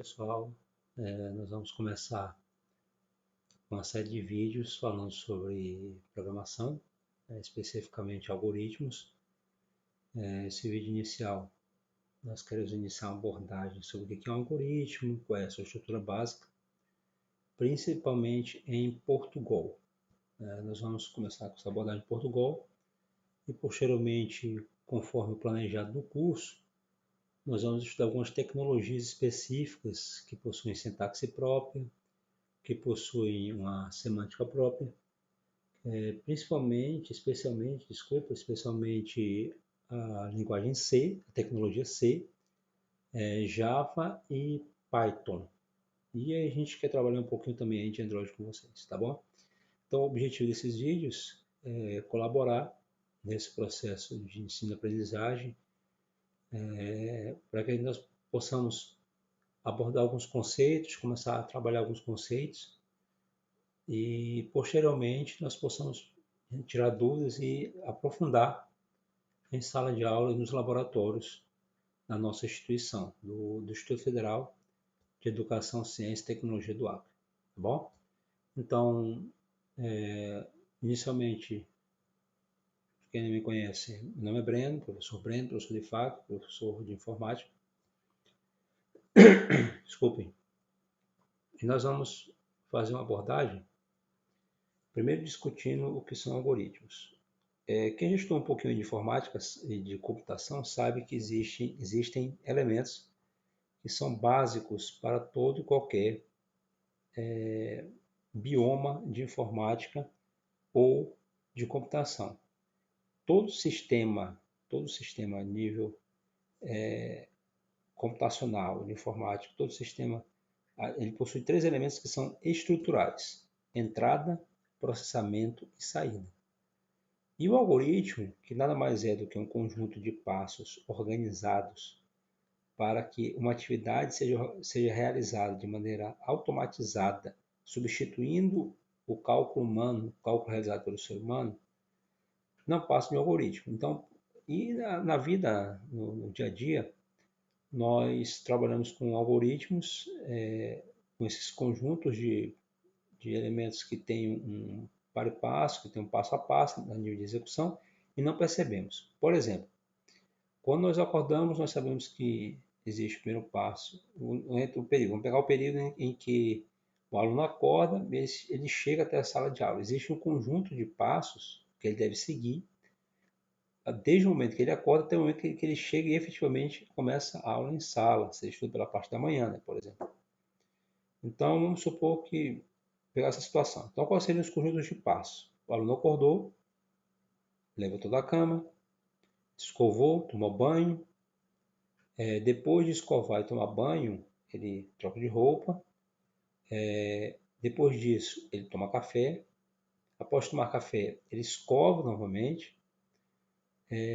Pessoal, nós vamos começar uma série de vídeos falando sobre programação, especificamente algoritmos. Esse vídeo inicial, nós queremos iniciar uma abordagem sobre o que é um algoritmo, qual é a sua estrutura básica, principalmente em Portugal. Nós vamos começar com essa abordagem em Portugal e, posteriormente, conforme o planejado do curso, nós vamos estudar algumas tecnologias específicas que possuem sintaxe própria, que possuem uma semântica própria, especialmente a linguagem C, a tecnologia C, Java e Python. E aí a gente quer trabalhar um pouquinho também aí de Android com vocês, tá bom? Então o objetivo desses vídeos é colaborar nesse processo de ensino-aprendizagem, para que nós possamos abordar alguns conceitos, começar a trabalhar alguns conceitos e posteriormente nós possamos tirar dúvidas e aprofundar em sala de aula e nos laboratórios da nossa instituição, do Instituto Federal de Educação, Ciência e Tecnologia do Acre, tá bom? Então, inicialmente, quem não me conhece, meu nome é Breno, professor de fato, professor de informática. Desculpem. E nós vamos fazer uma abordagem, primeiro discutindo o que são algoritmos. Quem já estudou um pouquinho de informática e de computação sabe que existem elementos que são básicos para todo e qualquer bioma de informática ou de computação. Todo sistema a nível computacional, de informática, todo sistema, ele possui três elementos que são estruturais: entrada, processamento e saída. E o algoritmo, que nada mais é do que um conjunto de passos organizados para que uma atividade seja realizada de maneira automatizada, substituindo o cálculo humano, o cálculo realizado pelo ser humano, não passa de um algoritmo. Então, e na vida, no dia a dia, nós trabalhamos com algoritmos, com esses conjuntos de elementos que têm um para e passo, que tem um passo a passo no nível de execução, e não percebemos. Por exemplo, quando nós acordamos, nós sabemos que existe o primeiro passo, o período. Vamos pegar o período em que o aluno acorda, ele chega até a sala de aula. Existe um conjunto de passos que ele deve seguir, desde o momento que ele acorda até o momento que ele chega e efetivamente começa a aula em sala, seja estudo pela parte da manhã, né, por exemplo. Então, vamos supor que pegar essa situação. Então, quais seriam os conjuntos de passos? O aluno acordou, levantou da cama, escovou, tomou banho. Depois de escovar e tomar banho, ele troca de roupa. Depois disso, ele toma café. Após tomar café, ele escova novamente.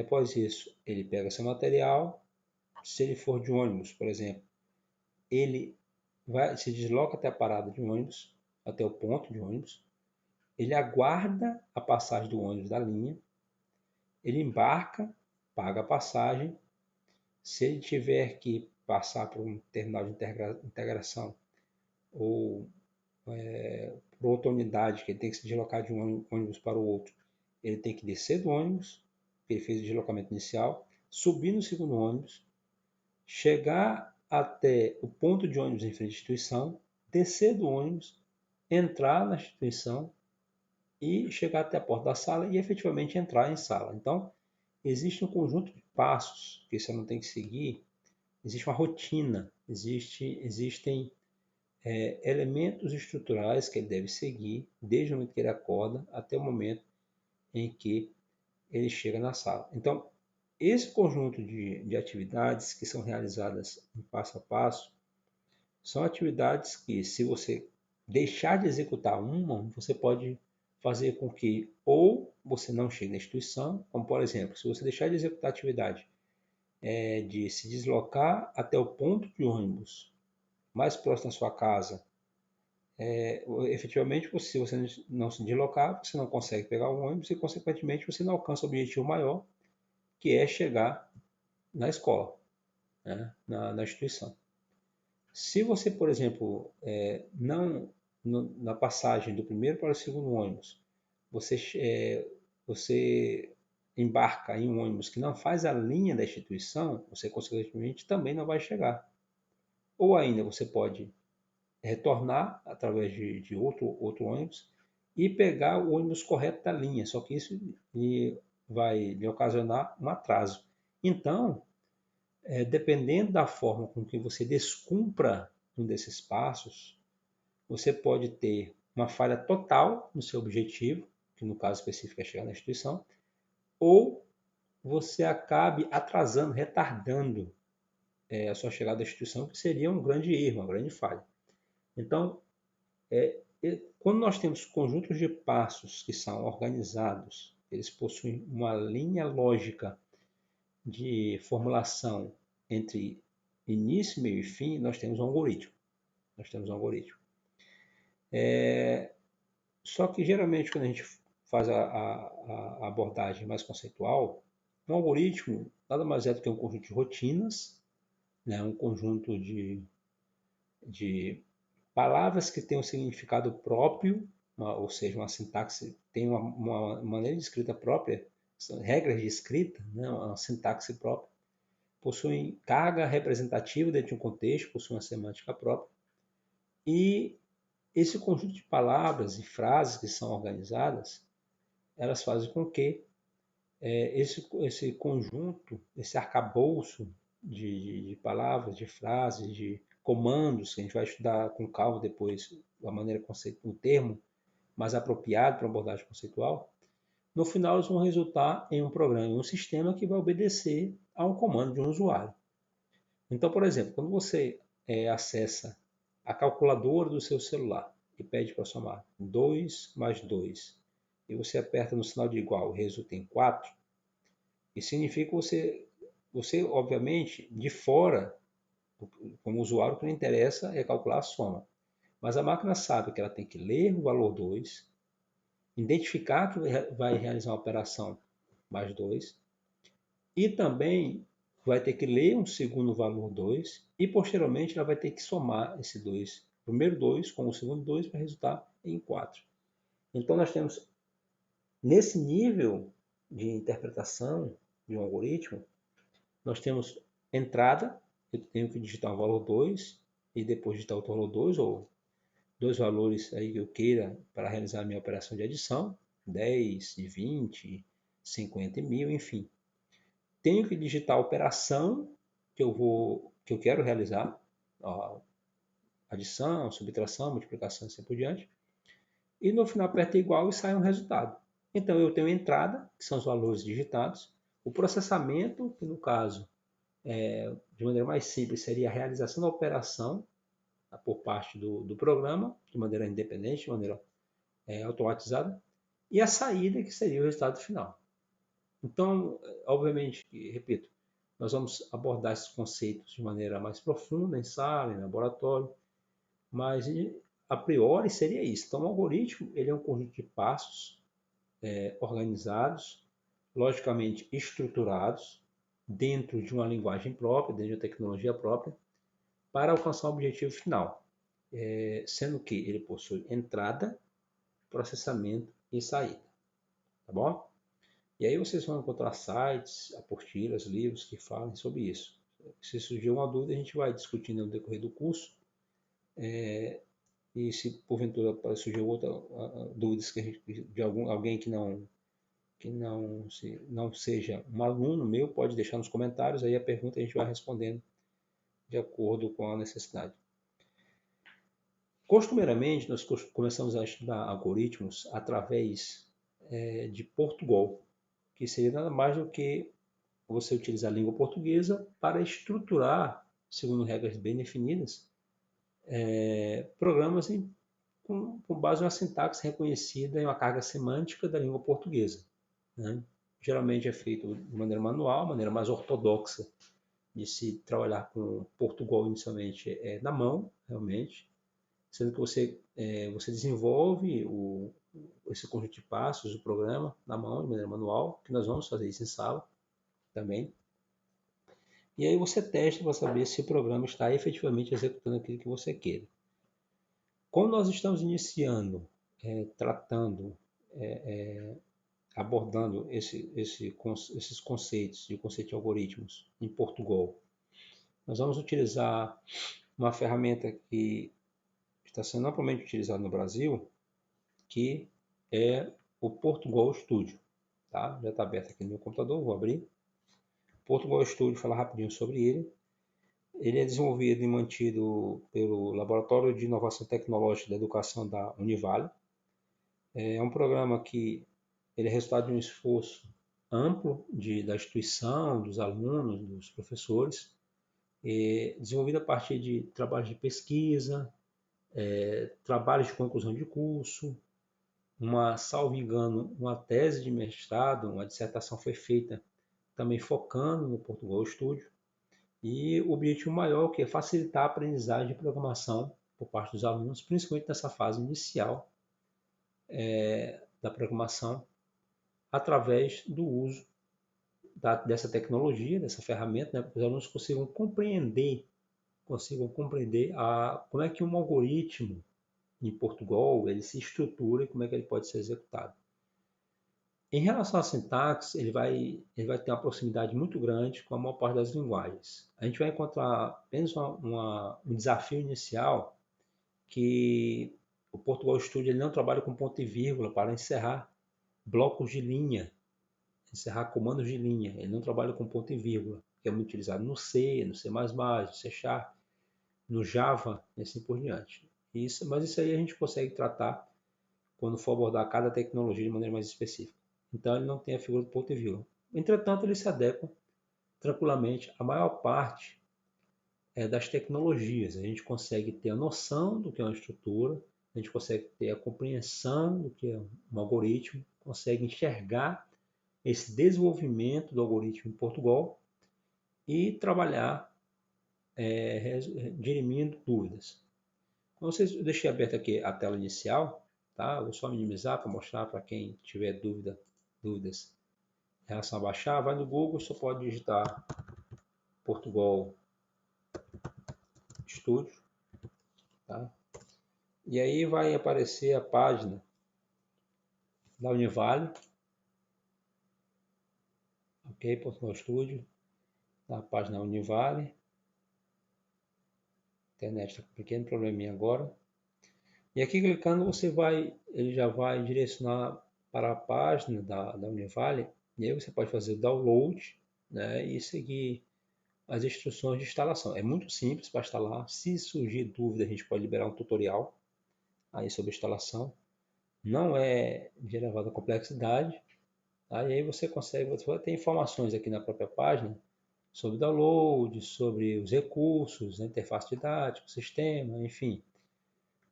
Após isso, ele pega seu material. Se ele for de ônibus, por exemplo, ele se desloca até a parada de ônibus, até o ponto de ônibus. Ele aguarda a passagem do ônibus da linha. Ele embarca, paga a passagem. Se ele tiver que passar por um terminal de integração ou por outra unidade, que ele tem que se deslocar de um ônibus para o outro, ele tem que descer do ônibus, que ele fez o deslocamento inicial, subir no segundo ônibus, chegar até o ponto de ônibus em frente à instituição, descer do ônibus, entrar na instituição e chegar até a porta da sala e efetivamente entrar em sala. Então, existe um conjunto de passos que esse aluno tem que seguir, existe uma rotina, existem elementos estruturais que ele deve seguir desde o momento que ele acorda até o momento em que ele chega na sala. Então, esse conjunto de atividades que são realizadas em passo a passo são atividades que, se você deixar de executar uma, você pode fazer com que ou você não chegue na instituição, como por exemplo, se você deixar de executar a atividade de se deslocar até o ponto de ônibus mais próximo da sua casa, efetivamente, se você não se deslocar, você não consegue pegar o ônibus e, consequentemente, você não alcança o objetivo maior, que é chegar na escola, né, na instituição. Se você, por exemplo, na passagem do primeiro para o segundo ônibus, você embarca em um ônibus que não faz a linha da instituição, você consequentemente também não vai chegar. Ou ainda você pode retornar através de outro ônibus e pegar o ônibus correto da linha, só que isso vai lhe ocasionar um atraso. Então, dependendo da forma com que você descumpra um desses passos, você pode ter uma falha total no seu objetivo, que no caso específico é chegar na instituição, ou você acabe atrasando, retardando a sua chegada à instituição, que seria um grande erro, uma grande falha. Então, quando nós temos conjuntos de passos que são organizados, eles possuem uma linha lógica de formulação entre início, meio e fim, nós temos um algoritmo. Só que geralmente quando a gente faz a abordagem mais conceitual, um algoritmo nada mais é do que um conjunto de rotinas, né? Um conjunto de palavras que têm um significado próprio, ou seja, uma sintaxe tem uma maneira de escrita própria, são regras de escrita, né? Uma sintaxe própria, possuem carga representativa dentro de um contexto, possuem uma semântica própria, e esse conjunto de palavras e frases que são organizadas, elas fazem com que esse conjunto, esse arcabouço de palavras, de frases, de comandos, que a gente vai estudar com calma depois, a maneira conceitual, o termo mais apropriado para uma abordagem conceitual, no final eles vão resultar em um programa, em um sistema que vai obedecer a um comando de um usuário. Então, por exemplo, quando você acessa a calculadora do seu celular e pede para somar 2 mais 2, e você aperta no sinal de igual, resulta em 4, isso significa que você obviamente, de fora, como usuário, o que não interessa é calcular a soma. Mas a máquina sabe que ela tem que ler o valor 2, identificar que vai realizar uma operação mais 2, e também vai ter que ler um segundo valor 2, e posteriormente ela vai ter que somar esse 2, o primeiro 2 com o segundo 2 para resultar em 4. Então nós temos, nesse nível de interpretação de um algoritmo, nós temos entrada, eu tenho que digitar um valor 2 e depois digitar outro valor 2, ou dois valores aí que eu queira para realizar a minha operação de adição, 10, 20, 50 e 1000, enfim. Tenho que digitar a operação que eu quero realizar, ó, adição, subtração, multiplicação e assim por diante. E no final aperta igual e sai um resultado. Então eu tenho entrada, que são os valores digitados, o processamento, que no caso, de maneira mais simples, seria a realização da operação por parte do programa, de maneira independente, de maneira automatizada, e a saída, que seria o resultado final. Então, obviamente, repito, nós vamos abordar esses conceitos de maneira mais profunda em sala, em laboratório, mas a priori seria isso. Então, o algoritmo ele é um conjunto de passos organizados, logicamente estruturados, dentro de uma linguagem própria, dentro de uma tecnologia própria, para alcançar o objetivo final, sendo que ele possui entrada, processamento e saída. Tá bom? E aí vocês vão encontrar sites, apostilas, livros que falem sobre isso. Se surgir uma dúvida, a gente vai discutindo no decorrer do curso. E se porventura surgir outra dúvidas de alguém que não seja um aluno meu, pode deixar nos comentários, aí a pergunta a gente vai respondendo de acordo com a necessidade. Costumeiramente, nós começamos a estudar algoritmos através de Portugal, que seria nada mais do que você utilizar a língua portuguesa para estruturar, segundo regras bem definidas, programas com base em uma sintaxe reconhecida em uma carga semântica da língua portuguesa. Né? Geralmente é feito de maneira manual, maneira mais ortodoxa de se trabalhar com Portugal inicialmente na mão, realmente, sendo que você desenvolve esse conjunto de passos, o programa, na mão, de maneira manual, que nós vamos fazer isso em sala também. E aí você testa para saber se o programa está efetivamente executando aquilo que você quer. Como nós estamos iniciando, tratando, abordando esses conceitos de conceito de algoritmos em Portugal, nós vamos utilizar uma ferramenta que está sendo amplamente utilizada no Brasil, que é o Portugal Studio. Tá? Já está aberto aqui no meu computador, vou abrir. Portugal Studio, falar rapidinho sobre ele. Ele é desenvolvido e mantido pelo Laboratório de Inovação Tecnológica da Educação da Univale. É um programa que ele é resultado de um esforço amplo da instituição, dos alunos, dos professores, desenvolvido a partir de trabalhos de pesquisa, trabalhos de conclusão de curso, salvo engano, uma tese de mestrado, uma dissertação foi feita também focando no Portugal Studio, e o objetivo maior que é facilitar a aprendizagem de programação por parte dos alunos, principalmente nessa fase inicial da programação, através do uso dessa tecnologia, dessa ferramenta, né, para que os alunos consigam compreender como é que um algoritmo em Portugal ele se estrutura e como é que ele pode ser executado. Em relação à sintaxe, ele vai ter uma proximidade muito grande com a maior parte das linguagens. A gente vai encontrar apenas um desafio inicial, que o Portugal Studio ele não trabalha com ponto e vírgula para encerrar blocos de linha, encerrar comandos de linha. Ele não trabalha com ponto e vírgula, que é muito utilizado no C, no C++, no C Sharp, no Java e assim por diante. Mas isso aí a gente consegue tratar quando for abordar cada tecnologia de maneira mais específica. Então ele não tem a figura do ponto e vírgula. Entretanto, ele se adequa tranquilamente à maior parte das tecnologias. A gente consegue ter a noção do que é uma estrutura, a gente consegue ter a compreensão do que é um algoritmo, consegue enxergar esse desenvolvimento do algoritmo em Portugal e trabalhar dirimindo dúvidas. Então, eu deixei aberta aqui a tela inicial, tá? Vou só minimizar para mostrar para quem tiver dúvidas em relação a baixar. Vai no Google, só pode digitar Portugal Studio, tá? E aí vai aparecer a página da Univale, ok? Portugal Studio, na página Univale. A internet está com um pequeno probleminha agora. E aqui clicando ele já vai direcionar para a página da Univale, e aí você pode fazer o download, né, e seguir as instruções de instalação. É muito simples para instalar. Se surgir dúvida, a gente pode liberar um tutorial aí sobre a instalação. Não é de elevada complexidade. Tá? E aí você vai ter informações aqui na própria página sobre download, sobre os recursos, a interface didática, o sistema, enfim,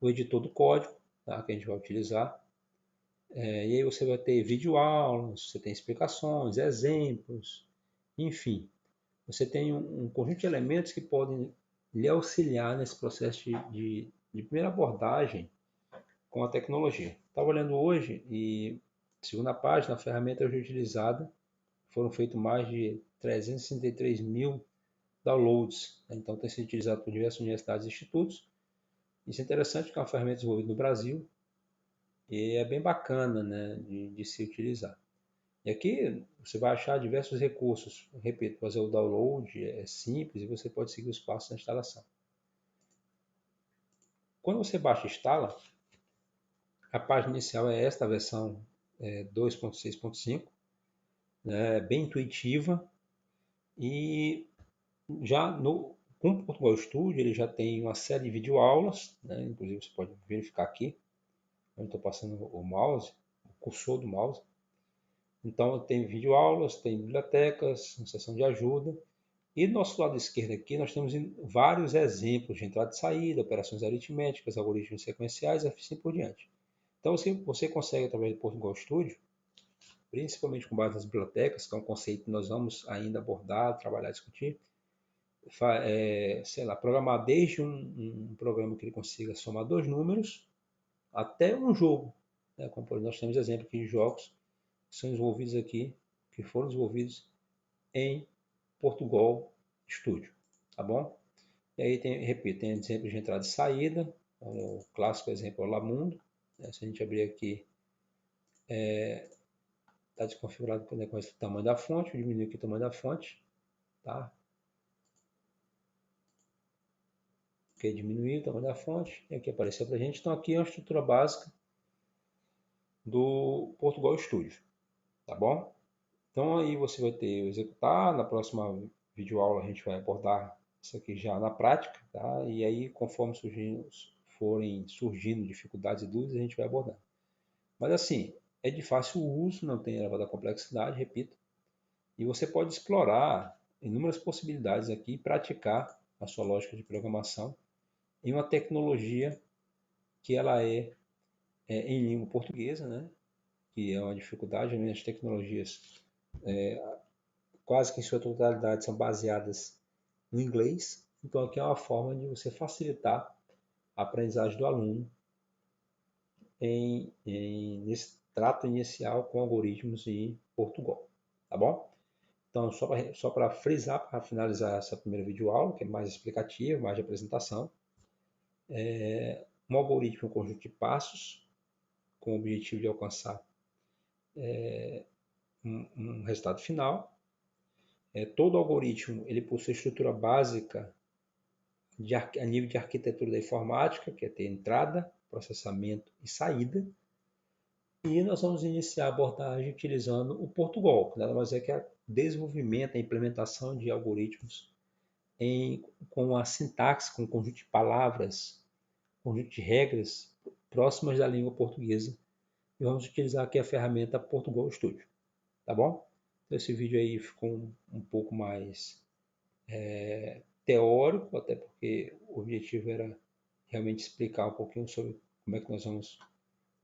o editor do código, tá? Que a gente vai utilizar. E aí você vai ter videoaulas, você tem explicações, exemplos, enfim. Você tem um conjunto de elementos que podem lhe auxiliar nesse processo de primeira abordagem com a tecnologia. Estava olhando hoje e, segundo a página, a ferramenta hoje utilizada foram feitos mais de 363 mil downloads. Então, tem sido utilizado por diversas universidades e institutos. Isso é interessante porque é uma ferramenta desenvolvida no Brasil e é bem bacana, né, de se utilizar. E aqui você vai achar diversos recursos. Repito, fazer o download é simples e você pode seguir os passos da instalação. Quando você baixa e instala, a página inicial é esta, a versão 2.6.5, né, bem intuitiva, e já com o Portugal Studio ele já tem uma série de videoaulas, né, inclusive você pode verificar aqui, onde estou passando o mouse, o cursor do mouse. Então tem videoaulas, tem bibliotecas, uma seção de ajuda, e do nosso lado esquerdo aqui nós temos vários exemplos de entrada e saída, operações aritméticas, algoritmos sequenciais e assim por diante. Então você consegue, através do Portugal Studio, principalmente com base nas bibliotecas, que é um conceito que nós vamos ainda abordar, trabalhar, discutir, programar desde um programa que ele consiga somar dois números até um jogo. Né? Como nós temos exemplo aqui de jogos que são desenvolvidos aqui, que foram desenvolvidos em Portugal Studio, tá bom? E aí repito, tem exemplos de entrada e saída, o clássico exemplo é o Lamundo, né? Se a gente abrir aqui, está desconfigurado por negócio do tamanho da fonte, vou diminuir aqui o tamanho da fonte, tá? Ok, diminuir o tamanho da fonte, e aqui apareceu para a gente. Então aqui é uma estrutura básica do Portugal Studio, tá bom? Então aí você vai ter o executar, na próxima videoaula a gente vai abordar isso aqui já na prática, tá? E aí conforme forem surgindo dificuldades e dúvidas, a gente vai abordar. Mas assim, é de fácil uso, não tem elevada complexidade, repito, e você pode explorar inúmeras possibilidades aqui e praticar a sua lógica de programação em uma tecnologia que ela é em língua portuguesa, né? Que é uma dificuldade, né? As tecnologias quase que em sua totalidade são baseadas no inglês, então aqui é uma forma de você facilitar a aprendizagem do aluno nesse trato inicial com algoritmos em Portugal, tá bom? Então, só para frisar, para finalizar essa primeira videoaula, que é mais explicativa, mais de apresentação, um algoritmo é um conjunto de passos com o objetivo de alcançar um resultado final. Todo algoritmo ele possui estrutura básica a nível de arquitetura da informática, que é ter entrada, processamento e saída. E nós vamos iniciar a abordagem utilizando o Portugal, que nada mais é que o desenvolvimento, a implementação de algoritmos com a sintaxe, com um conjunto de palavras, conjunto de regras próximas da língua portuguesa. E vamos utilizar aqui a ferramenta Portugal Studio, tá bom? Então, esse vídeo aí ficou um pouco mais teórico, até porque o objetivo era realmente explicar um pouquinho sobre como é que nós vamos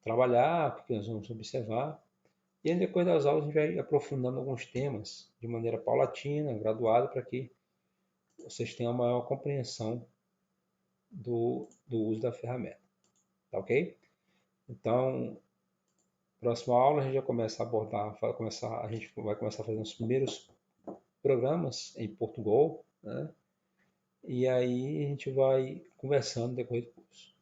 trabalhar, o que nós vamos observar. E aí, depois das aulas, a gente vai aprofundando alguns temas de maneira paulatina, graduada, para que vocês tenham uma maior compreensão do uso da ferramenta. Tá ok? Então, próxima aula a gente já começa a abordar, a gente vai começar a fazer os primeiros programas em Portugal, né? E aí a gente vai conversando depois do curso.